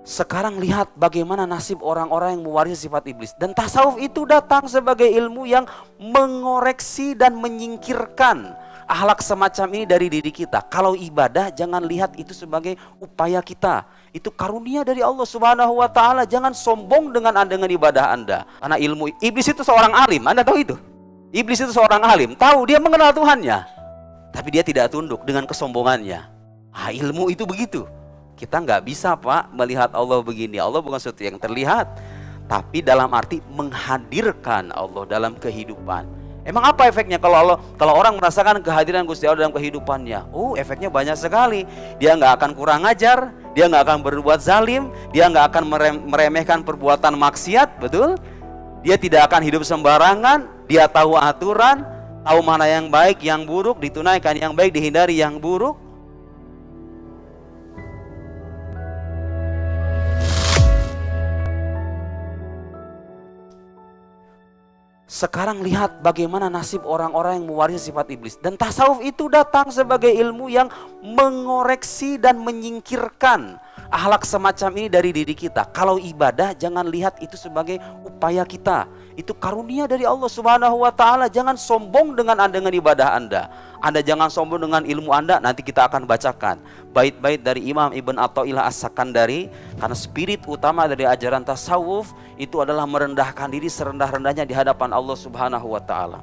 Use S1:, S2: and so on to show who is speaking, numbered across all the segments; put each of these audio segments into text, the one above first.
S1: Sekarang lihat bagaimana nasib orang-orang yang mewarisi sifat iblis. Dan tasawuf itu datang sebagai ilmu yang mengoreksi dan menyingkirkan akhlak semacam ini dari diri kita. Kalau ibadah jangan lihat itu sebagai upaya kita. Itu karunia dari Allah Subhanahu wa taala. Jangan sombong dengan ibadah Anda. Karena ilmu iblis itu seorang alim. Anda tahu itu? Iblis itu seorang alim. Tahu dia mengenal Tuhannya. Tapi dia tidak tunduk dengan kesombongannya. Ilmu itu begitu. Kita nggak bisa Pak melihat Allah begini. Allah bukan sesuatu yang terlihat, tapi dalam arti menghadirkan Allah dalam kehidupan. Emang apa efeknya kalau orang merasakan kehadiran Gusti Allah dalam kehidupannya? Efeknya banyak sekali. Dia nggak akan kurang ajar, dia nggak akan berbuat zalim, dia nggak akan meremehkan perbuatan maksiat, betul? Dia tidak akan hidup sembarangan, dia tahu aturan, tahu mana yang baik, yang buruk, ditunaikan yang baik, dihindari yang buruk. Sekarang lihat bagaimana nasib orang-orang yang mewarisi sifat iblis. Dan tasawuf itu datang sebagai ilmu yang mengoreksi dan menyingkirkan akhlak semacam ini dari diri kita. Kalau ibadah jangan lihat itu sebagai upaya kita. Itu karunia dari Allah Subhanahu wa taala. Jangan sombong dengan ibadah Anda. Anda jangan sombong dengan ilmu Anda. Nanti kita akan bacakan bait-bait dari Imam Ibn Athaillah As-Sakandari. Karena spirit utama dari ajaran tasawuf itu adalah merendahkan diri serendah-rendahnya di hadapan Allah Subhanahu wa taala.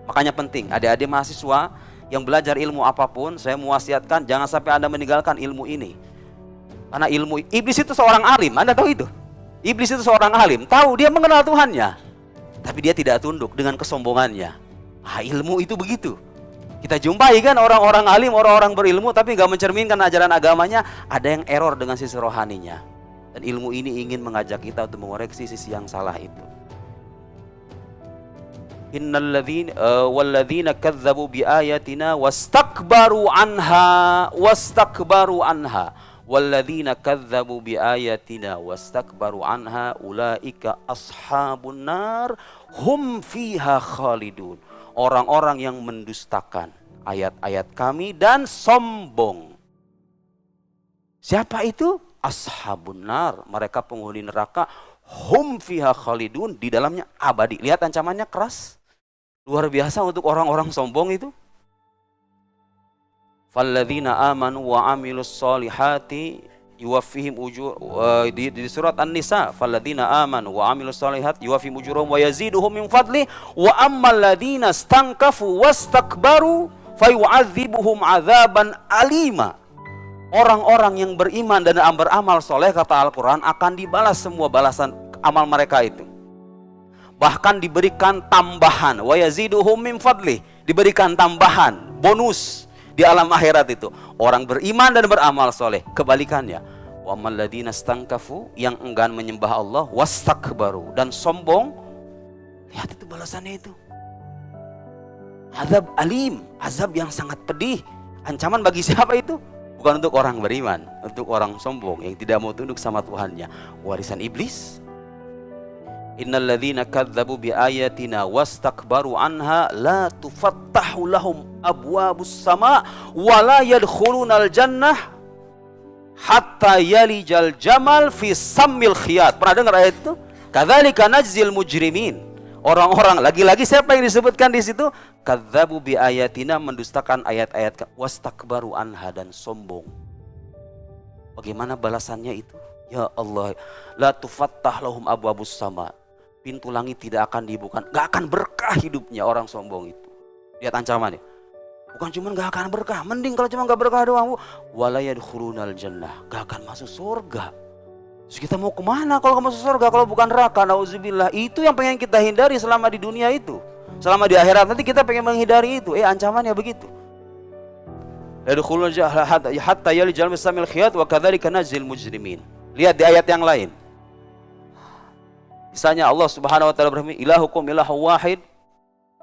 S1: Makanya penting adik-adik mahasiswa yang belajar ilmu apapun, saya mewasiatkan jangan sampai Anda meninggalkan ilmu ini. Karena ilmu iblis itu seorang alim. Anda tahu itu? Iblis itu seorang alim. Tahu dia mengenal Tuhannya. Tapi dia tidak tunduk dengan kesombongannya. Ilmu itu begitu. Kita jumpai kan orang-orang alim, orang-orang berilmu tapi nggak mencerminkan ajaran agamanya. Ada yang error dengan sisi rohaninya. Dan ilmu ini ingin mengajak kita untuk mengoreksi sisi yang salah itu. Walladzina kadzdzabu biayatina wastakbaru anha walladzina kadzdzabu biayatina wastakbaru anha ulaika ashabun nar hum fiha khalidun. Orang-orang yang mendustakan ayat-ayat kami dan sombong. Siapa itu? Ashabun nar, mereka penghuni neraka. Hum fiha khalidun, di dalamnya abadi. Lihat ancamannya keras. Luar biasa untuk orang-orang sombong itu. Falladzina amanu wa amilus solihati yuwaffihim ujur di surat An-Nisa, falladzina amanu wa amilus solihat yuwaffihim ujurum wa yaziduhum min fadli wa ammal ladzina stankafu wastakbaru fayu'adzibuhum adzaban alima. Orang-orang yang beriman dan beramal soleh, kata Al-Quran, akan dibalas semua balasan amal mereka itu. Bahkan diberikan tambahan, wa yaziduhum min fadli, diberikan tambahan, bonus di alam akhirat itu. Orang beriman dan beramal soleh. Kebalikannya, wa ammal ladzina stankafu, yang enggan menyembah Allah, wastakbaru, dan sombong. Lihat itu balasannya itu. Azab alim, azab yang sangat pedih. Ancaman bagi siapa itu? Bukan untuk orang beriman, untuk orang sombong yang tidak mau tunduk sama Tuhannya. Warisan iblis. Innal ladzina kadzdzabu biayatina wastakbaru anha la tufattahu lahum abwabus sama wa la yadkhulunal jannah hatta yalijal jamal fi sammil khiyat. Pernah dengar ayat itu? Kadzalika najzil mujrimin. Orang-orang, lagi-lagi siapa yang disebutkan di situ? Kadzdzabu biayatina, mendustakan ayat-ayat, wastakbaru anha, dan sombong. Bagaimana balasannya itu? Ya Allah, la tufattah lahum abwabus sama. Pintu langit tidak akan dibuka, gak akan berkah hidupnya orang sombong itu. Lihat ancamannya. Bukan cuma gak akan berkah, mending kalau cuma gak berkah doang. Wala yadkhulunal jannah, gak akan masuk surga. Terus kita mau kemana kalau masuk surga, kalau bukan neraka? Nauzubillah. Itu yang pengen kita hindari selama di dunia itu. Selama di akhirat nanti kita pengen menghindari itu. Ancamannya begitu. Yadkhulul hatta yalijal samil khiyat wa kadzalika najzil mujrimin. Lihat di ayat yang lain. Misalnya Allah Subhanahu wa taala berfirman, ilahukum ilahu wahid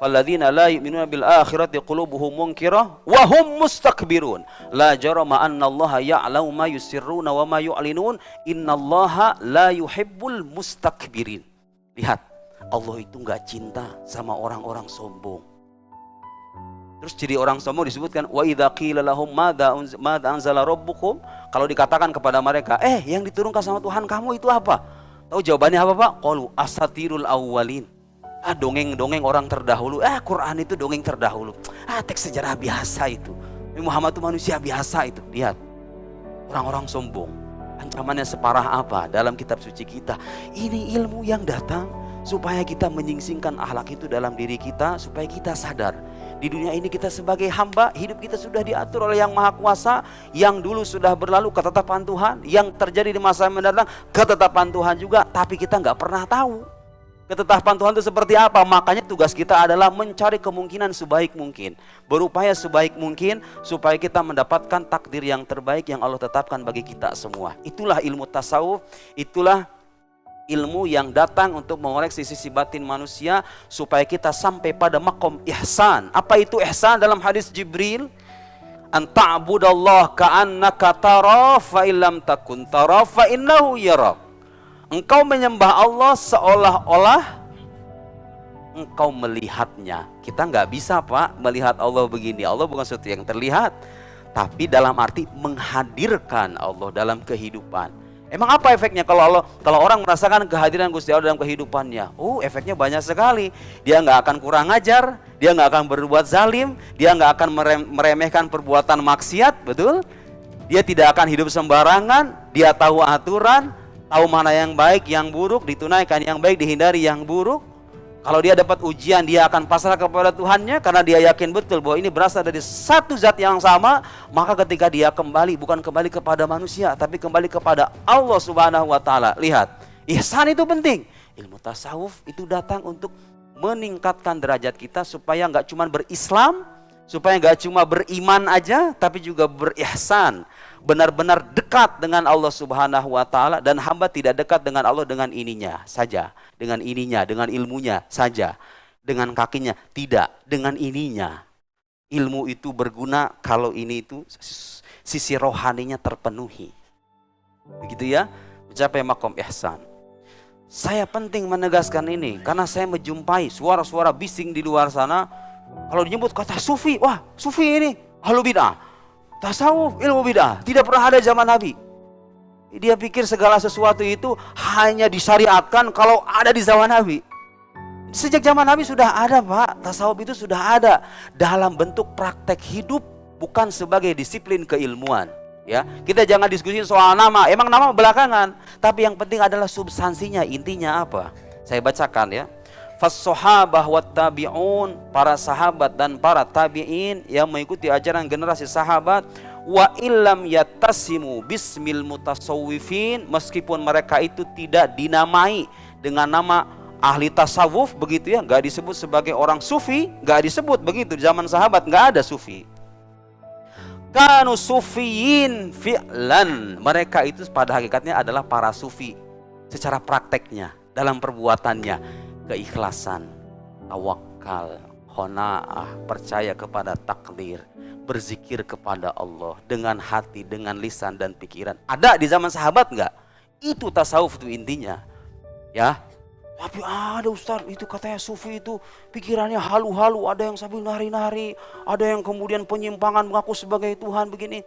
S1: falladzina la yu'minuna bil akhirati qulubuhum munkirah wa hum mustakbirun la jarama annallaha ya'lamu ma yusirruna wa ma yu'linun innallaha la yuhibbul mustakbirin. Lihat, Allah itu enggak cinta sama orang-orang sombong. Terus ciri orang sombong disebutkan wa idza qila lahum madza anzala rabbukum, kalau dikatakan kepada mereka, yang diturunkan sama Tuhan kamu itu apa? Tahu jawabannya apa, Pak? Qalu asatirul awwalin. Dongeng-dongeng orang terdahulu. Quran itu dongeng terdahulu. Teks sejarah biasa itu. Muhammad itu manusia biasa itu. Lihat. Orang-orang sombong. Ancamannya separah apa dalam kitab suci kita? Ini ilmu yang datang supaya kita menyingsingkan akhlak itu dalam diri kita, supaya kita sadar di dunia ini kita sebagai hamba, hidup kita sudah diatur oleh Yang Maha Kuasa, yang dulu sudah berlalu ketetapan Tuhan, yang terjadi di masa mendatang ketetapan Tuhan juga, tapi kita nggak pernah tahu ketetapan Tuhan itu seperti apa. Makanya tugas kita adalah mencari kemungkinan sebaik mungkin, berupaya sebaik mungkin supaya kita mendapatkan takdir yang terbaik yang Allah tetapkan bagi kita semua. Itulah ilmu tasawuf, itulah ilmu yang datang untuk mengoreksi sisi batin manusia supaya kita sampai pada maqam ihsan. Apa itu ihsan? Dalam hadis Jibril, an ta'budallah ka'annaka tara fa illam takun tara fa innahu yarak. Engkau menyembah Allah seolah-olah engkau melihatnya. Kita nggak bisa, Pak, melihat Allah begini. Allah bukan sesuatu yang terlihat, tapi dalam arti menghadirkan Allah dalam kehidupan. Emang apa efeknya kalau orang merasakan kehadiran Gusti Allah dalam kehidupannya? Efeknya banyak sekali. Dia nggak akan kurang ajar, dia nggak akan berbuat zalim, dia nggak akan meremehkan perbuatan maksiat, betul? Dia tidak akan hidup sembarangan, dia tahu aturan, tahu mana yang baik, yang buruk, ditunaikan yang baik, dihindari yang buruk. Kalau dia dapat ujian, dia akan pasrah kepada Tuhannya karena dia yakin betul bahwa ini berasal dari satu zat yang sama. Maka ketika dia kembali, bukan kembali kepada manusia, tapi kembali kepada Allah Subhanahu wa Ta'ala. Lihat, ihsan itu penting. Ilmu tasawuf itu datang untuk meningkatkan derajat kita supaya nggak cuma berislam, supaya nggak cuma beriman aja, tapi juga berihsan. Benar-benar dekat dengan Allah Subhanahu wa Ta'ala, dan hamba tidak dekat dengan Allah dengan ininya saja, dengan ininya, dengan ilmunya saja, dengan kakinya, tidak, dengan ininya. Ilmu itu berguna kalau ini itu sisi rohaninya terpenuhi. Begitu ya, mencapai maqam ihsan. Saya penting menegaskan ini karena saya menjumpai suara-suara bising di luar sana. Kalau menyebut kata sufi, wah sufi ini ahlu bid'ah. Tasawuf, ilmu bid'ah, tidak pernah ada zaman Nabi. Dia pikir segala sesuatu itu hanya disyariatkan kalau ada di zaman Nabi. Sejak zaman Nabi sudah ada, Pak. Tasawuf itu sudah ada dalam bentuk praktek hidup, bukan sebagai disiplin keilmuan. Ya, kita jangan diskusi soal nama. Emang nama belakangan, tapi yang penting adalah substansinya, intinya apa? Saya bacakan ya. Fas-sahabah wat tabi'un, para sahabat dan para tabi'in yang mengikuti ajaran generasi sahabat, wa illam yattasimu bismil mutasawwifin, meskipun mereka itu tidak dinamai dengan nama ahli tasawuf begitu ya, enggak disebut sebagai orang sufi, enggak disebut begitu. Di zaman sahabat enggak ada sufi. Kanu sufiyin fi'lan, mereka itu pada hakikatnya adalah para sufi secara prakteknya, dalam perbuatannya. Keikhlasan, tawakal, qanaah, percaya kepada takdir, berzikir kepada Allah dengan hati, dengan lisan dan pikiran. Ada di zaman sahabat enggak? Itu tasawuf itu intinya. Ya. Tapi ada Ustaz, itu katanya sufi itu pikirannya halu-halu, ada yang sambil nari-nari, ada yang kemudian penyimpangan mengaku sebagai Tuhan begini.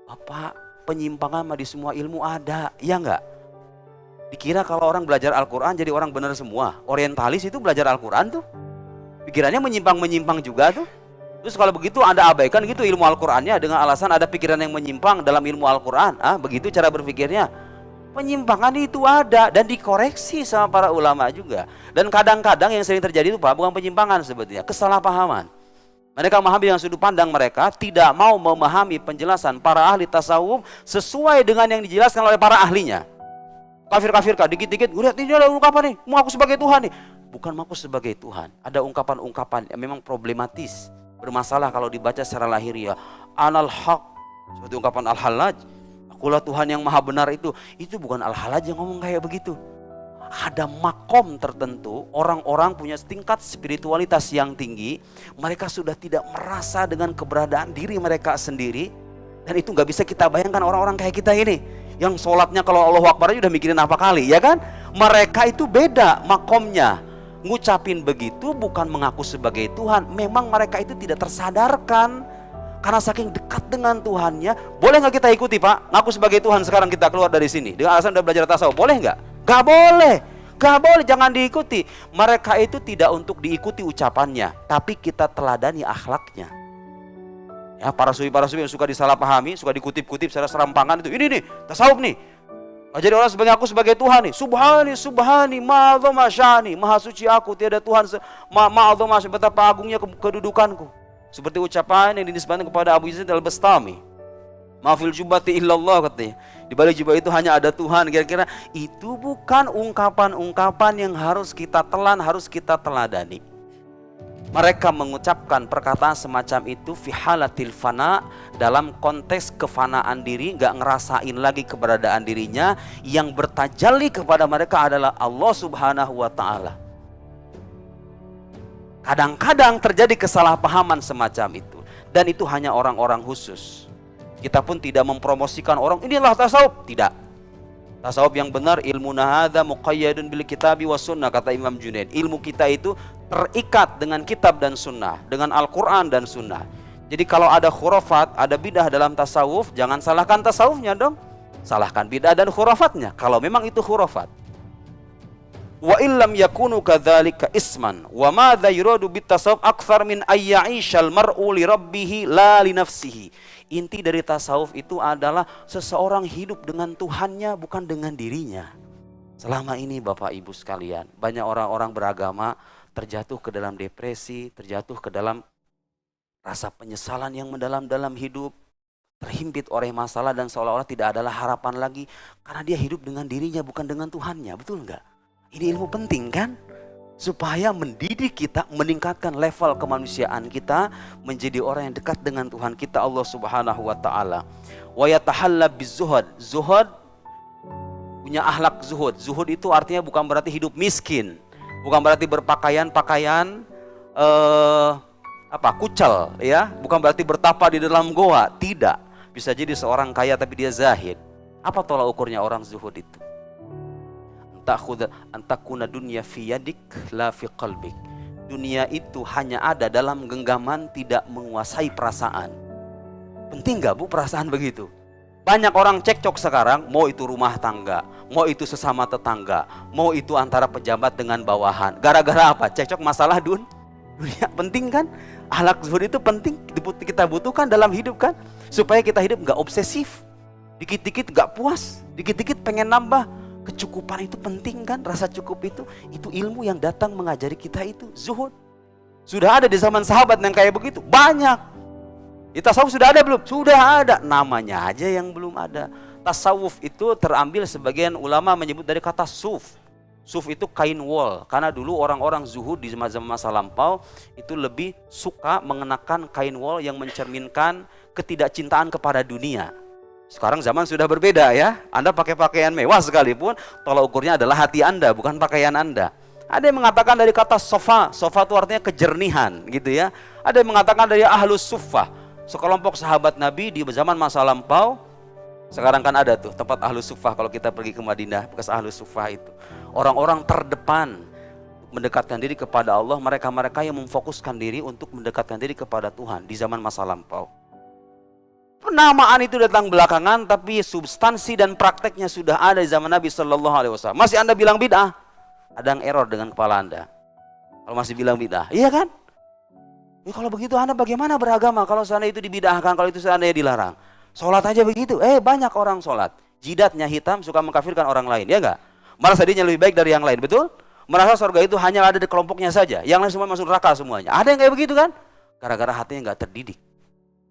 S1: Bapak, penyimpangan mah di semua ilmu ada, ya enggak? Dikira kalau orang belajar Al-Quran jadi orang benar semua. Orientalis itu belajar Al-Quran tuh pikirannya menyimpang-menyimpang juga tuh. Terus kalau begitu Anda abaikan gitu ilmu Al-Qurannya dengan alasan ada pikiran yang menyimpang dalam ilmu Al-Quran. Begitu cara berpikirnya. Penyimpangan itu ada dan dikoreksi sama para ulama juga. Dan kadang-kadang yang sering terjadi itu, Pak, bukan penyimpangan sebetulnya, kesalahpahaman. Mereka memahami dengan sudut pandang mereka, tidak mau memahami penjelasan para ahli tasawuf sesuai dengan yang dijelaskan oleh para ahlinya. Kafir-kafir kah, dikit-dikit, lihat ini adalah ungkapan nih, mengaku sebagai Tuhan nih. Bukan mengaku sebagai Tuhan. Ada ungkapan-ungkapan yang memang problematis, bermasalah kalau dibaca secara lahiriah. Anal haq, seperti ungkapan Al-Hallaj, akulah Tuhan yang maha benar itu bukan Al-Hallaj yang ngomong kayak begitu. Ada makom tertentu, orang-orang punya tingkat spiritualitas yang tinggi, mereka sudah tidak merasa dengan keberadaan diri mereka sendiri, dan itu nggak bisa kita bayangkan orang-orang kayak kita ini. Yang sholatnya kalau Allahu Akbar aja udah mikirin apa kali, ya kan? Mereka itu beda makomnya. ngucapin begitu bukan mengaku sebagai Tuhan. Memang mereka itu tidak tersadarkan. Karena saking dekat dengan Tuhannya. Boleh nggak kita ikuti Pak? Ngaku sebagai Tuhan sekarang kita keluar dari sini dengan alasan udah belajar tasawuf. Boleh nggak? Nggak boleh. Nggak boleh, jangan diikuti. Mereka itu tidak untuk diikuti ucapannya, tapi kita teladani akhlaknya. Ya, para sufi yang suka disalahpahami, suka dikutip-kutip secara serampangan itu. Ini nih, tasawuf nih. Jadi orang sebagai aku sebagai Tuhan nih. Subhani, ma'adzama sya'ni. Maha suci aku, tiada Tuhan. Ma'adzama sya'ni, betapa agungnya kedudukanku. Seperti ucapan yang dinisbahkan kepada Abu Yazid al-Bastami. Ma'fil jubati illallah katanya. Di balik jubah itu hanya ada Tuhan. Kira-kira itu bukan ungkapan-ungkapan yang harus kita telan, harus kita teladani. Mereka mengucapkan perkataan semacam itu fi halatil fana, dalam konteks kefanaan diri, gak ngerasain lagi keberadaan dirinya. Yang bertajalli kepada mereka adalah Allah subhanahu wa ta'ala. Kadang-kadang terjadi kesalahpahaman semacam itu. Dan itu hanya orang-orang khusus. Kita pun tidak mempromosikan orang, inilah tasawuf. Tidak. Tasawuf yang benar, ilmu nahadha muqayyadun bil kitabi was sunnah, kata Imam Junaid. Ilmu kita itu terikat dengan kitab dan sunnah, dengan Al-Quran dan sunnah. Jadi kalau ada khurafat, ada bidah dalam tasawuf, jangan salahkan tasawufnya dong. Salahkan bidah dan khurafatnya, kalau memang itu khurafat. Wa illam yakunu kadzalika isman wa madza yuradu bitasawuf akthar min ayya'ishal mar'u li rabbih la li nafsihi. Inti dari tasawuf itu adalah seseorang hidup dengan Tuhannya, bukan dengan dirinya. Selama ini Bapak Ibu sekalian, banyak orang-orang beragama terjatuh ke dalam depresi, terjatuh ke dalam rasa penyesalan yang mendalam dalam hidup, terhimpit oleh masalah dan seolah-olah tidak adalah harapan lagi karena dia hidup dengan dirinya bukan dengan Tuhannya. Betul enggak? Ini ilmu penting kan? Supaya mendidik kita, meningkatkan level kemanusiaan kita menjadi orang yang dekat dengan Tuhan kita Allah Subhanahu wa taala. Wa yatahalla bizuhud. Zuhud punya akhlak zuhud. Zuhud itu artinya bukan berarti hidup miskin. Bukan berarti berpakaian kucel ya, bukan berarti bertapa di dalam goa, tidak. Bisa jadi seorang kaya tapi dia zahid. Apa tolak ukurnya orang zuhud itu? Antakuna dunia fi yadik la fi qalbik. Dunia itu hanya ada dalam genggaman, tidak menguasai perasaan. Penting gak Bu perasaan begitu? Banyak orang cekcok sekarang, mau itu rumah tangga, mau itu sesama tetangga, mau itu antara pejabat dengan bawahan. Gara-gara apa? Cekcok masalah dunia. Penting kan? Akhlak zuhud itu penting, kita butuhkan dalam hidup kan? Supaya kita hidup gak obsesif, dikit-dikit gak puas, dikit-dikit pengen nambah. Kecukupan itu penting kan? Rasa cukup itu ilmu yang datang mengajari kita itu zuhud. Sudah ada di zaman sahabat yang kayak begitu, banyak. Tasawuf sudah ada belum? Sudah ada, namanya aja yang belum ada. Tasawuf itu terambil, sebagian ulama menyebut dari kata suf. Suf itu kain wol, karena dulu orang-orang zuhud di masa lampau itu lebih suka mengenakan kain wol yang mencerminkan ketidakcintaan kepada dunia. Sekarang zaman sudah berbeda ya. Anda pakai pakaian mewah sekalipun, tolak ukurnya adalah hati Anda, bukan pakaian Anda. Ada yang mengatakan dari kata sofa. Sofa itu artinya kejernihan gitu ya. Ada yang mengatakan dari ahlus suffah, sekelompok sahabat Nabi di zaman masa lampau. Sekarang kan ada tuh tempat ahlus suffah kalau kita pergi ke Madinah, bekas ahlus suffah itu. Orang-orang terdepan mendekatkan diri kepada Allah, mereka-mereka yang memfokuskan diri untuk mendekatkan diri kepada Tuhan di zaman masa lampau. Penamaan itu datang belakangan, tapi substansi dan prakteknya sudah ada di zaman Nabi Shallallahu Alaihi Wasallam. Masih Anda bilang bid'ah, ada yang error dengan kepala Anda. Kalau masih bilang bid'ah, iya kan? Ya, kalau begitu Anda bagaimana beragama? Kalau sana itu dibid'ahkan, kalau itu sana dilarang. Sholat aja begitu, banyak orang sholat, jidatnya hitam, suka mengkafirkan orang lain, ya enggak? Merasa dirinya lebih baik dari yang lain, betul? Merasa surga itu hanya ada di kelompoknya saja, yang lain semua masuk neraka semuanya. Ada yang kayak begitu kan? Gara-gara hatinya nggak terdidik.